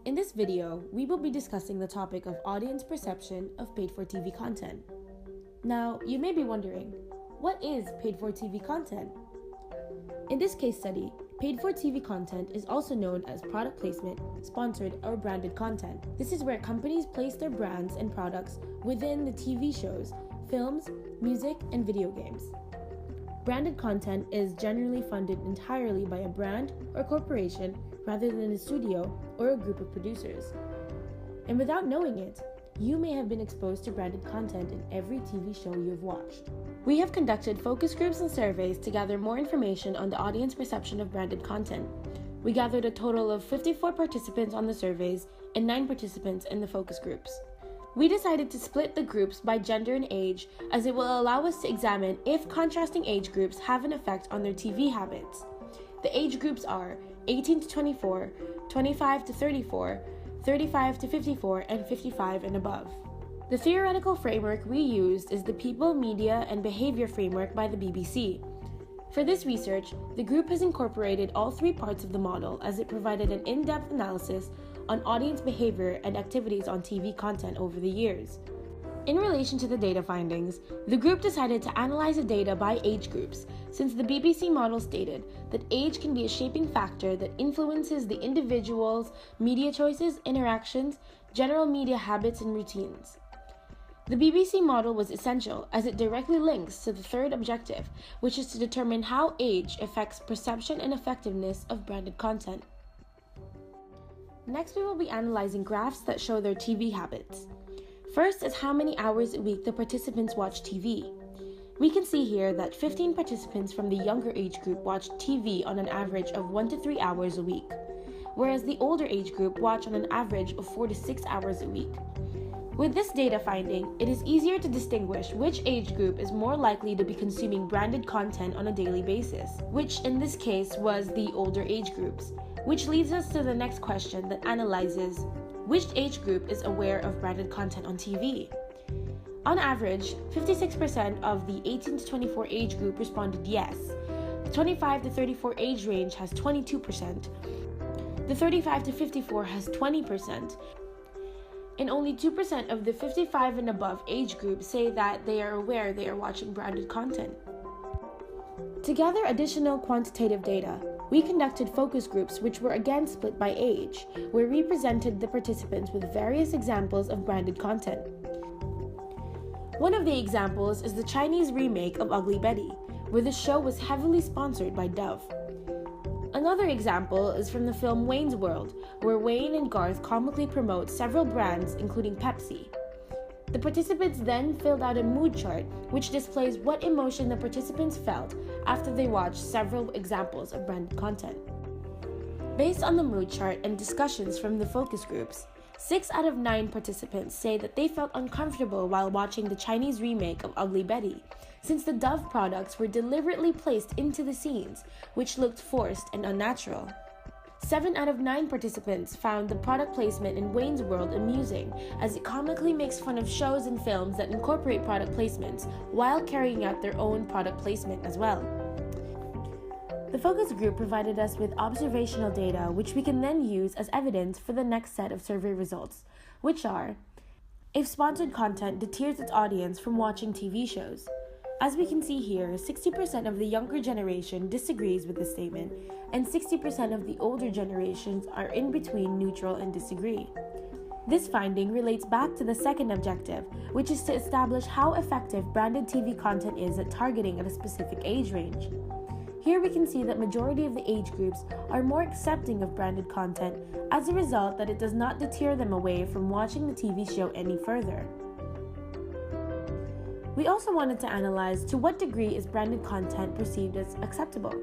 In this video, we will be discussing the topic of audience perception of paid-for-TV content. Now, you may be wondering, what is paid-for-TV content? In this case study, paid-for-TV content is also known as product placement, sponsored, or branded content. This is where companies place their brands and products within the TV shows, films, music, and video games. Branded content is generally funded entirely by a brand or corporation rather than a studio or a group of producers. And without knowing it, you may have been exposed to branded content in every TV show you have watched. We have conducted focus groups and surveys to gather more information on the audience perception of branded content. We gathered a total of 54 participants on the surveys and 9 participants in the focus groups. We decided to split the groups by gender and age, as it will allow us to examine if contrasting age groups have an effect on their TV habits. The age groups are 18 to 24, 25 to 34, 35 to 54, and 55 and above. The theoretical framework we used is the People, Media, and Behavior Framework by the BBC. For this research, the group has incorporated all 3 parts of the model, as it provided an in-depth analysis on audience behavior and activities on TV content over the years. In relation to the data findings, the group decided to analyze the data by age groups, since the BBC model stated that age can be a shaping factor that influences the individual's media choices, interactions, general media habits, and routines. The BBC model was essential as it directly links to the third objective, which is to determine how age affects perception and effectiveness of branded content. Next, we will be analyzing graphs that show their TV habits. First is how many hours a week the participants watch TV. We can see here that 15 participants from the younger age group watched TV on an average of 1 to 3 hours a week, whereas the older age group watch on an average of 4 to 6 hours a week. With this data finding, it is easier to distinguish which age group is more likely to be consuming branded content on a daily basis, which in this case was the older age groups, which leads us to the next question that analyzes which age group is aware of branded content on TV. On average, 56% of the 18 to 24 age group responded yes. The 25 to 34 age range has 22%. The 35 to 54 has 20%. And only 2% of the 55 and above age group say that they are aware they are watching branded content. To gather additional quantitative data, we conducted focus groups which were again split by age, where we presented the participants with various examples of branded content. One of the examples is the Chinese remake of Ugly Betty, where the show was heavily sponsored by Dove. Another example is from the film Wayne's World, where Wayne and Garth comically promote several brands, including Pepsi. The participants then filled out a mood chart, which displays what emotion the participants felt after they watched several examples of branded content. Based on the mood chart and discussions from the focus groups, 6 out of 9 participants say that they felt uncomfortable while watching the Chinese remake of Ugly Betty, since the Dove products were deliberately placed into the scenes, which looked forced and unnatural. 7 out of 9 participants found the product placement in Wayne's World amusing, as it comically makes fun of shows and films that incorporate product placements while carrying out their own product placement as well. The focus group provided us with observational data, which we can then use as evidence for the next set of survey results, which are: if sponsored content deters its audience from watching TV shows. As we can see here, 60% of the younger generation disagrees with this statement, and 60% of the older generations are in between neutral and disagree. This finding relates back to the second objective, which is to establish how effective branded TV content is at targeting at a specific age range. Here we can see that majority of the age groups are more accepting of branded content as a result that it does not deter them away from watching the TV show any further. We also wanted to analyze to what degree is branded content perceived as acceptable.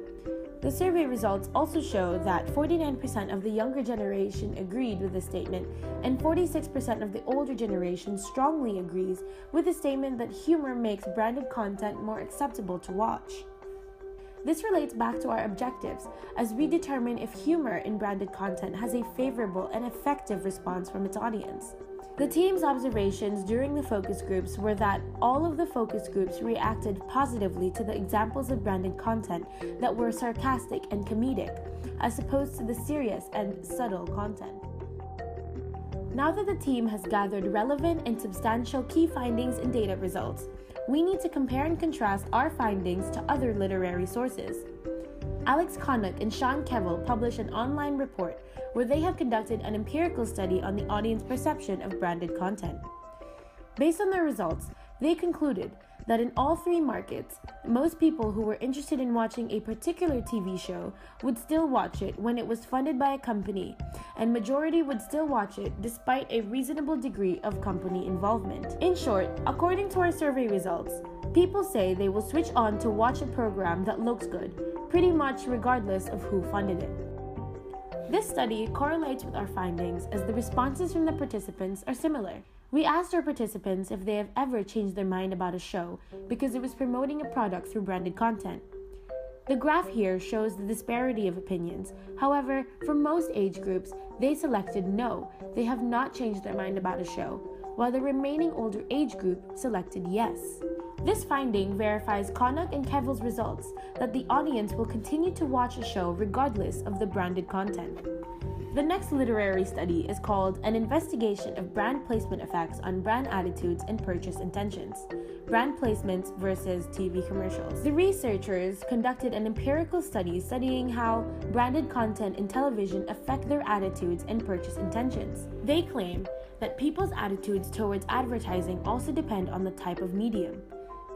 The survey results also show that 49% of the younger generation agreed with the statement, and 46% of the older generation strongly agrees with the statement that humor makes branded content more acceptable to watch. This relates back to our objectives, as we determine if humor in branded content has a favorable and effective response from its audience. The team's observations during the focus groups were that all of the focus groups reacted positively to the examples of branded content that were sarcastic and comedic, as opposed to the serious and subtle content. Now that the team has gathered relevant and substantial key findings and data results, we need to compare and contrast our findings to other literary sources. Alex Connick and Sean Kevill published an online report where they have conducted an empirical study on the audience perception of branded content. Based on their results, they concluded that in all three markets, most people who were interested in watching a particular TV show would still watch it when it was funded by a company, and majority would still watch it despite a reasonable degree of company involvement. In short, according to our survey results, people say they will switch on to watch a program that looks good, pretty much regardless of who funded it. This study correlates with our findings as the responses from the participants are similar. We asked our participants if they have ever changed their mind about a show because it was promoting a product through branded content. The graph here shows the disparity of opinions. However, for most age groups, they selected no, they have not changed their mind about a show, while the remaining older age group selected yes. This finding verifies Connick and Kevill's results that the audience will continue to watch a show regardless of the branded content. The next literary study is called An Investigation of Brand Placement Effects on Brand Attitudes and Purchase Intentions, Brand Placements versus TV Commercials. The researchers conducted an empirical study studying how branded content in television affect their attitudes and purchase intentions. They claim that people's attitudes towards advertising also depend on the type of medium.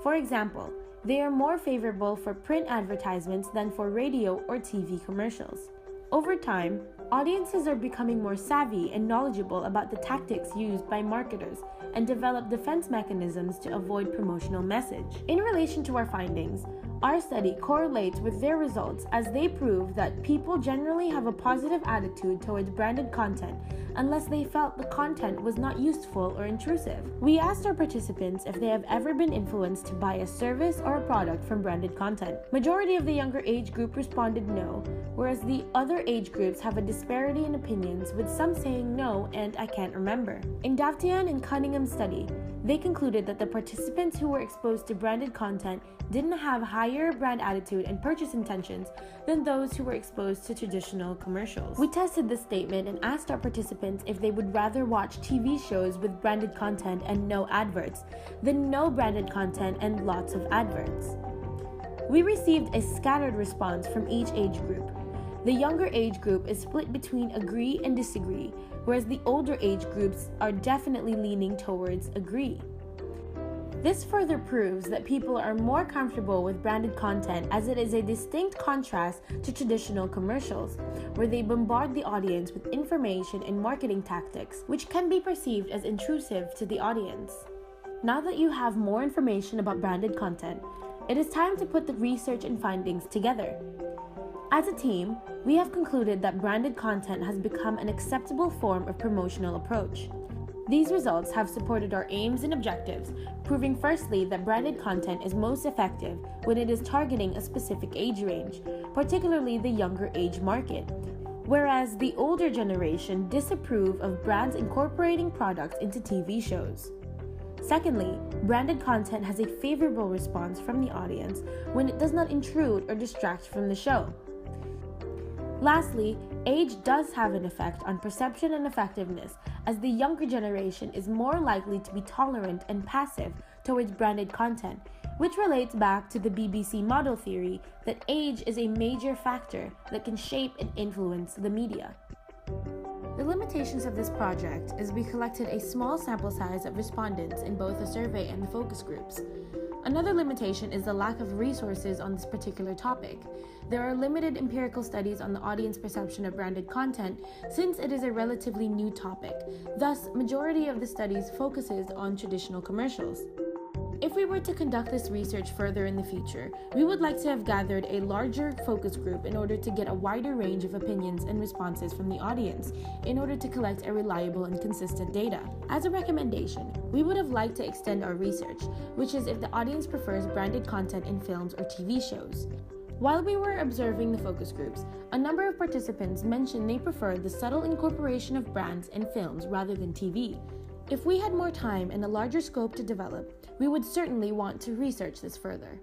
For example, they are more favorable for print advertisements than for radio or TV commercials. Over time, audiences are becoming more savvy and knowledgeable about the tactics used by marketers and develop defense mechanisms to avoid promotional message. In relation to our findings, our study correlates with their results as they prove that people generally have a positive attitude towards branded content unless they felt the content was not useful or intrusive. We asked our participants if they have ever been influenced to buy a service or a product from branded content. Majority of the younger age group responded no, whereas the other age groups have a disparity in opinions, with some saying no and I can't remember. In Davtian and Cunningham's study, they concluded that the participants who were exposed to branded content didn't have higher brand attitude and purchase intentions than those who were exposed to traditional commercials. We tested this statement and asked our participants if they would rather watch TV shows with branded content and no adverts than no branded content and lots of adverts. We received a scattered response from each age group. The younger age group is split between agree and disagree, whereas the older age groups are definitely leaning towards agree. This further proves that people are more comfortable with branded content, as it is a distinct contrast to traditional commercials, where they bombard the audience with information and marketing tactics, which can be perceived as intrusive to the audience. Now that you have more information about branded content, it is time to put the research and findings together. As a team, we have concluded that branded content has become an acceptable form of promotional approach. These results have supported our aims and objectives, proving firstly that branded content is most effective when it is targeting a specific age range, particularly the younger age market, whereas the older generation disapprove of brands incorporating products into TV shows. Secondly, branded content has a favorable response from the audience when it does not intrude or distract from the show. Lastly, age does have an effect on perception and effectiveness, as the younger generation is more likely to be tolerant and passive towards branded content, which relates back to the BBC model theory that age is a major factor that can shape and influence the media. The limitations of this project is we collected a small sample size of respondents in both the survey and the focus groups. Another limitation is the lack of resources on this particular topic. There are limited empirical studies on the audience perception of branded content since it is a relatively new topic. Thus, majority of the studies focuses on traditional commercials. If we were to conduct this research further in the future, we would like to have gathered a larger focus group in order to get a wider range of opinions and responses from the audience, in order to collect a reliable and consistent data. As a recommendation, we would have liked to extend our research, which is if the audience prefers branded content in films or TV shows. While we were observing the focus groups, a number of participants mentioned they preferred the subtle incorporation of brands in films rather than TV. If we had more time and a larger scope to develop, we would certainly want to research this further.